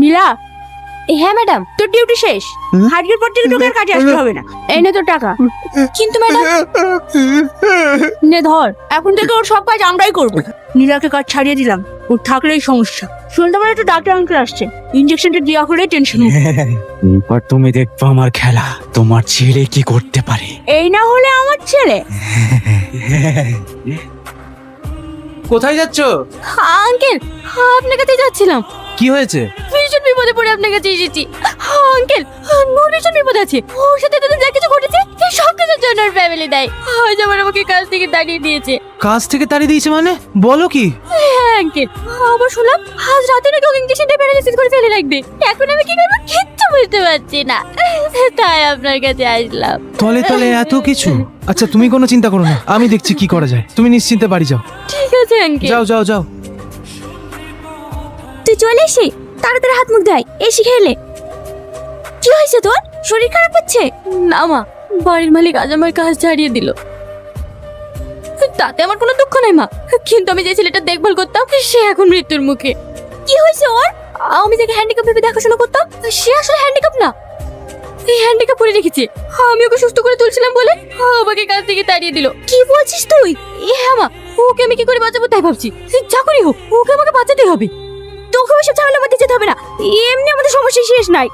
নীলা, হ্যাঁ ম্যাডাম। তোর ডিউটি শেষ, আজকের পর থেকে তোকে আর কাজে আসতে হবে না। এই নে তোর টাকা। কিন্তু ম্যাডাম, নে ধর, এখন থেকে ওর সব কাজ আমরাই করবো। নীলাকে কাজ ছাড়িয়ে দিলাম, ওর থাকলেই সমস্যা। শুনতে পারে একটু ডাক্তার আঙ্কেল আসছে, ইঞ্জেকশনটা দেওয়া হলে টেনশন। এবার তুমি দেখবে আমার খেলা, তোমার ছেলে কি করতে পারে। এই না হলে আমার ছেলে। কোথায় যাচ্ছ? আঙ্কেল আপনার কাছে যাচ্ছিলাম। কি হয়েছে? ভীষণ বিপদে পড়ে আপনার কাছে এসেছি। আঙ্কেল, নূর ভীষণ বিপদ আছে। ওর সাথে তাদের যা কিছু ঘটেছে সব কিছুর জন্য ওর ফ্যামিলি দায়ী। আজ আমার আমাকে কাজ থেকে দাঁড়িয়ে দিয়েছে। কাজ থেকে তাড়িয়ে দিয়েছে মানে? বলো কি? হ্যাঁ আঙ্কেল, আবার শুনলাম আজ রাতে নাকি ওকে ইঞ্জেকশনটা প্যারালাইসিস করে ফেলে রাখবে। এখন আমি কি করবো কিচ্ছু বুঝতে পারছি না, তাই আপনার কাছে আসলাম। তলে তলে এত কিছু। আচ্ছা তুমি কোনো চিন্তা করো না, আমি দেখছি কি করা যায়। তুমি নিশ্চিন্তে বাড়ি যাও। ঠিক আছে আঙ্কেল। যাও যাও যাও। তুই চলে এসে তাড়াতাড়ি হাত মুখ ধোয়, এসে খেলে। কি হয়েছে তোর? শরীর খারাপ হচ্ছে? না মা, বাড়ির মালিক আজ আমার কাজ ছাড়িয়ে দিল। তাতে আমার কোনো দুঃখ নাই মা, কিন্তু আমি যে ছেলেটা দেখভাল করতাম সে এখন মৃত্যুর মুখে। কি হয়েছে ওর? আমি যাকে হ্যান্ডিক্যাপ ভেবে দেখাশোনা করতাম সে আসলে হ্যান্ডিক্যাপ না, এই হ্যান্ডিক্যাপ পরে রেখেছে। আমি ওকে সুস্থ করে তুলছিলাম বলে আমাকে কাজ থেকে তাড়িয়ে দিল। কি বলছিস তুই? হ্যাঁ মা, ওকে আমি কি করে বাঁচাবো তাই ভাবছি। যা করি হোক ওকে আমাকে বাঁচাতে হবে। তোকে ওসব ঝামেলার মধ্যে যেতে হবে না, এমনি আমাদের সমস্যা শেষ নাই।